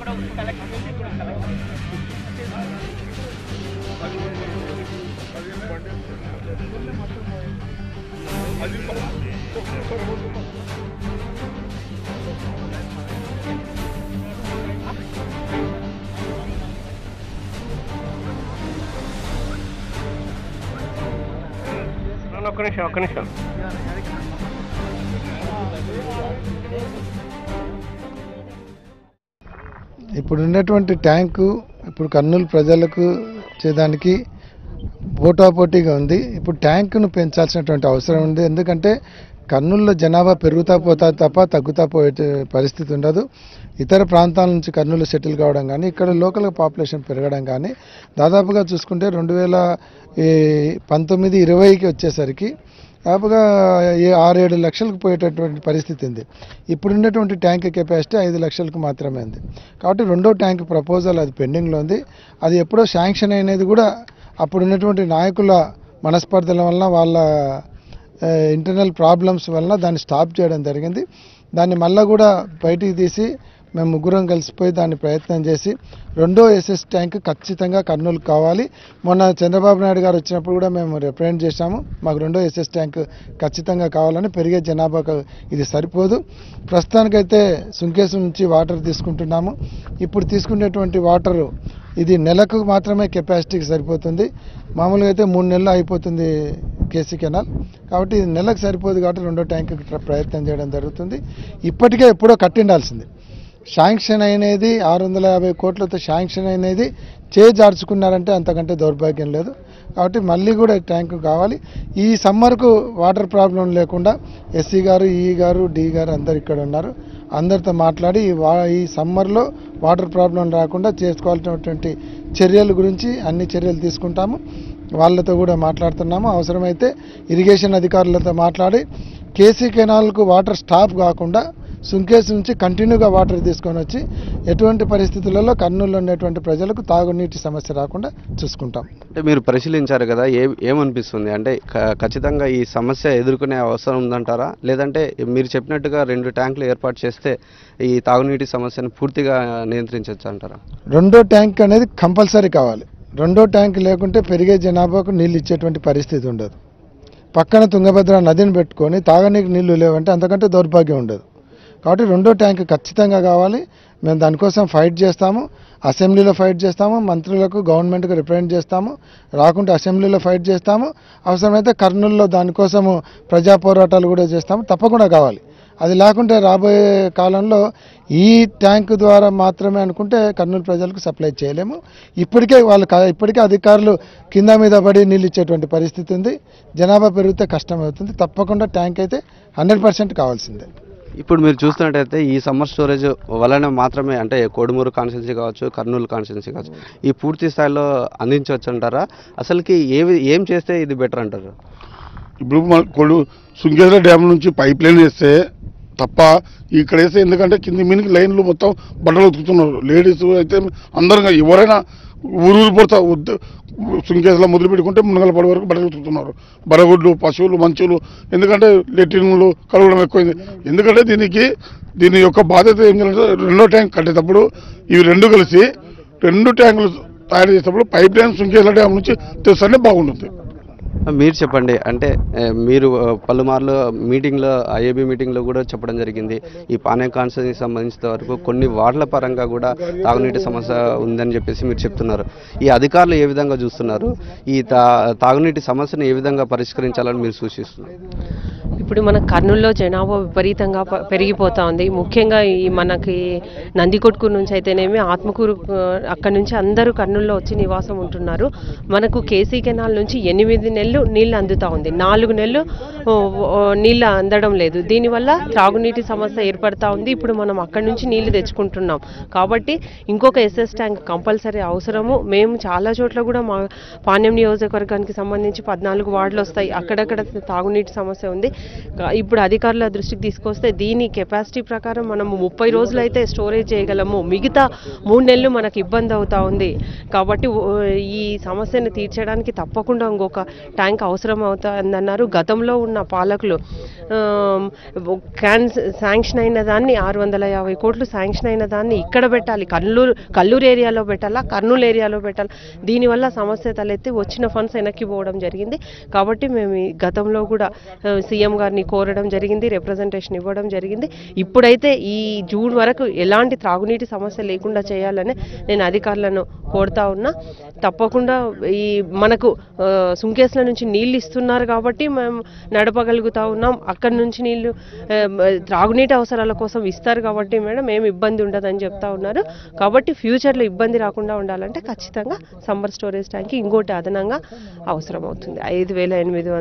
ఒక్క నిమిషం ఇప్పుడు ఉన్నటువంటి ట్యాంకు ఇప్పుడు కర్నూలు ప్రజలకు చేయడానికి పోటాపోటీగా ఉంది. ఇప్పుడు ట్యాంకును పెంచాల్సినటువంటి అవసరం ఉంది. ఎందుకంటే కర్నూలులో జనాభా పెరుగుతా పోతా తప్ప తగ్గుతా పోయే పరిస్థితి ఉండదు. ఇతర ప్రాంతాల నుంచి కర్నూలు సెటిల్ కావడం కానీ ఇక్కడ లోకల్ పాపులేషన్ పెరగడం కానీ దాదాపుగా చూసుకుంటే 2019-20కి వచ్చేసరికి దాదాపుగా 6-7 లక్షలకు పోయేటటువంటి పరిస్థితి ఉంది. ఇప్పుడున్నటువంటి ట్యాంక్ కెపాసిటీ 5 లక్షలకు మాత్రమే ఉంది. కాబట్టి రెండో ట్యాంక్ ప్రపోజల్ అది పెండింగ్లో ఉంది. అది ఎప్పుడో శాంక్షన్ అయినది కూడా అప్పుడున్నటువంటి నాయకుల మనస్పర్ధల వలన వాళ్ళ ఇంటర్నల్ ప్రాబ్లమ్స్ వలన దాన్ని స్టాప్ చేయడం జరిగింది. దాన్ని మళ్ళీ కూడా బయటికి తీసి మేము ముగ్గురం కలిసిపోయి దాన్ని ప్రయత్నం చేసి రెండో ఎస్ఎస్ ట్యాంక్ ఖచ్చితంగా కర్నూలు కావాలి. మొన్న చంద్రబాబు నాయుడు గారు వచ్చినప్పుడు కూడా మేము రిప్రజెంట్ చేశాము. మాకు రెండో ఎస్ఎస్ ట్యాంక్ ఖచ్చితంగా కావాలని. పెరిగే జనాభాకు ఇది సరిపోదు. ప్రస్తుతానికైతే సుంకేసు నుంచి వాటర్ తీసుకుంటున్నాము. ఇప్పుడు తీసుకునేటువంటి వాటరు ఇది నెలకు మాత్రమే కెపాసిటీకి సరిపోతుంది. మామూలుగా అయితే 3 నెలలు అయిపోతుంది కేసీ కెనాల్. కాబట్టి ఇది నెలకు సరిపోదు. కాబట్టి రెండో ట్యాంక్ ప్రయత్నం చేయడం జరుగుతుంది. ఇప్పటికే ఎప్పుడో కట్టిండాల్సింది శాంక్షన్ అయినది 650 కోట్లతో శాంక్షన్ అయినది చేజార్చుకున్నారంటే అంతకంటే దౌర్భాగ్యం లేదు. కాబట్టి మళ్ళీ కూడా ట్యాంకు కావాలి. ఈ సమ్మర్కు వాటర్ ప్రాబ్లం లేకుండా ఎస్సీ గారు, ఈఈ గారు, డి గారు అందరు ఇక్కడ ఉన్నారు. అందరితో మాట్లాడి ఈ సమ్మర్లో వాటర్ ప్రాబ్లం రాకుండా చేసుకోవాల్సినటువంటి చర్యల గురించి అన్ని చర్యలు తీసుకుంటాము. వాళ్ళతో కూడా మాట్లాడుతున్నాము. అవసరమైతే ఇరిగేషన్ అధికారులతో మాట్లాడి కేసీ కెనాల్కు వాటర్ స్టాప్ కాకుండా సుంకేసు నుంచి కంటిన్యూగా వాటర్ తీసుకొని వచ్చి ఎటువంటి పరిస్థితులలో కర్నూలులో ఉండేటువంటి ప్రజలకు తాగునీటి సమస్య రాకుండా చూసుకుంటాం. అంటే మీరు పరిశీలించారు కదా, ఏమనిపిస్తుంది? అంటే ఖచ్చితంగా ఈ సమస్య ఎదుర్కొనే అవసరం ఉందంటారా? లేదంటే మీరు చెప్పినట్టుగా 2 ట్యాంకులు ఏర్పాటు చేస్తే ఈ తాగునీటి సమస్యను పూర్తిగా నియంత్రించవచ్చు అంటారా? రెండో ట్యాంక్ అనేది కంపల్సరీ కావాలి. రెండో ట్యాంక్ లేకుంటే పెరిగే జనాభాకు నీళ్ళు ఇచ్చేటువంటి పరిస్థితి ఉండదు. పక్కన తుంగభద్ర నదిని పెట్టుకొని తాగనీకి నీళ్లు లేవంటే అంతకంటే దౌర్భాగ్యం ఉండదు. కాబట్టి రెండో ట్యాంక్ ఖచ్చితంగా కావాలి. మేము దానికోసం ఫైట్ చేస్తాము. అసెంబ్లీలో ఫైట్ చేస్తాము. మంత్రులకు గవర్నమెంట్కి రిప్రజెంట్ చేస్తాము. రాకుంటే అసెంబ్లీలో ఫైట్ చేస్తాము. అవసరమైతే కర్నూలులో దానికోసము ప్రజా పోరాటాలు కూడా చేస్తాము. తప్పకుండా కావాలి. అది లేకుంటే రాబోయే కాలంలో ఈ ట్యాంకు ద్వారా మాత్రమే అనుకుంటే కర్నూలు ప్రజలకు సప్లై చేయలేము. ఇప్పటికే అధికారులు కింద మీద పడి నీళ్ళు ఇచ్చేటువంటి పరిస్థితి ఉంది. జనాభా పెరిగితే కష్టమవుతుంది. తప్పకుండా ట్యాంక్ అయితే 100% కావాల్సిందే. ఇప్పుడు మీరు చూస్తున్నట్టయితే ఈ సమ్మర్ స్టోరేజ్ వలన మాత్రమే, అంటే కోడుమూరు కాన్స్టిట్యున్సీ కావచ్చు, కర్నూలు కాన్స్టిట్యున్సీ కావచ్చు, ఈ పూర్తి స్థాయిలో అందించవచ్చు అంటారా? అసలుకి ఏం చేస్తే ఇది బెటర్ అంటారు? ఇప్పుడు సుంకేశ్వర డ్యామ్ నుంచి పైప్ లైన్ వేస్తే తప్ప ఇక్కడ వేస్తే, ఎందుకంటే కింది మీనికి లైన్లు మొత్తం బట్టలు ఉతుకుతున్నారు. లేడీస్ అయితే అందరంగా ఎవరైనా ఊరు పడతా సుంకేసులో మొదలు పెట్టుకుంటే మునగల పడి వరకు బట్టలు ఉతుకుతున్నారు. బరగొడ్లు, పశువులు, మంచులు. ఎందుకంటే లెట్రిన్లు కలగడం ఎక్కువైంది. ఎందుకంటే దీని యొక్క బాధ్యత ఏం చేయాలంటే రెండో ట్యాంక్ కట్టేటప్పుడు ఇవి రెండు కలిసి 2 ట్యాంకులు తయారు చేసేటప్పుడు పైప్ లైన్ సుంకేశ్వర డ్యామ్ నుంచి తెస్తే బాగుంటుంది. మీరు చెప్పండి. అంటే మీరు పలుమార్లు మీటింగ్లో, ఐఏబీ మీటింగ్లో కూడా చెప్పడం జరిగింది, ఈ పానే కాన్స్టిట్యున్సీకి సంబంధించిన వరకు కొన్ని వార్డుల పరంగా కూడా తాగునీటి సమస్య ఉందని చెప్పేసి మీరు చెప్తున్నారు. ఈ అధికారులు ఏ విధంగా చూస్తున్నారు? ఈ తాగునీటి సమస్యను ఏ విధంగా పరిష్కరించాలని మీరు సూచిస్తున్నారు? ఇప్పుడు మన కర్నూలులో జనాభా విపరీతంగా పెరిగిపోతూ ఉంది. ముఖ్యంగా ఈ మనకి నందికొట్కూరు నుంచి అయితేనేమి, ఆత్మకూరు, అక్కడి నుంచి అందరూ కర్నూలులో వచ్చి నివాసం ఉంటున్నారు. మనకు కేసీ కెనాల్ నుంచి 8 నెలలు నీళ్ళు అందుతూ ఉంది. 4 నెలలు నీళ్ళు అందడం లేదు. దీనివల్ల త్రాగునీటి సమస్య ఏర్పడతా ఉంది. ఇప్పుడు మనం అక్కడి నుంచి నీళ్లు తెచ్చుకుంటున్నాం. కాబట్టి ఇంకొక ఎస్ఎస్ ట్యాంక్ కంపల్సరీ అవసరము. మేము చాలా చోట్ల కూడా మా పాణ్యం నియోజకవర్గానికి సంబంధించి 14 వార్డులు వస్తాయి. అక్కడక్కడ తాగునీటి సమస్య ఉంది. ఇప్పుడు అధికారుల దృష్టికి తీసుకొస్తే దీని కెపాసిటీ ప్రకారం మనము 30 రోజులు అయితే స్టోరేజ్ చేయగలము, మిగతా 3 నెలలు మనకు ఇబ్బంది అవుతా ఉంది. కాబట్టి ఈ సమస్యను తీర్చడానికి తప్పకుండా ఇంకొక ట్యాంక్ అవసరం అవుతుందన్నారు. గతంలో ఉన్న పాలకులు శాంక్షన్ అయిన దాన్ని 650 కోట్లు శాంక్షన్ అయిన దాన్ని ఇక్కడ పెట్టాలి, కల్లూరు ఏరియాలో పెట్టాలా, కర్నూలు ఏరియాలో పెట్టాలి. దీనివల్ల సమస్య తలెత్తి వచ్చిన ఫండ్స్ వెనక్కి పోవడం జరిగింది. కాబట్టి మేము గతంలో కూడా సీఎం గారిని కోరడం జరిగింది, రిప్రజెంటేషన్ ఇవ్వడం జరిగింది. ఇప్పుడైతే ఈ జూన్ వరకు ఎలాంటి త్రాగునీటి సమస్య లేకుండా చేయాలని నేను అధికారులను కోరుతా ఉన్నా. తప్పకుండా ఈ మనకు సుంకేసుల నుంచి నీళ్ళు ఇస్తున్నారు కాబట్టి మేము నడపగలుగుతా ఉన్నాం. అక్కడి నుంచి నీళ్లు త్రాగునీటి అవసరాల కోసం ఇస్తారు కాబట్టి మేడం ఏమి ఇబ్బంది ఉండదని చెప్తా ఉన్నారు. కాబట్టి ఫ్యూచర్లో ఇబ్బంది రాకుండా ఉండాలంటే ఖచ్చితంగా సమ్మర్ స్టోరేజ్ ట్యాంక్ ఇంకోటి అదనంగా అవసరం అవుతుంది. 5,800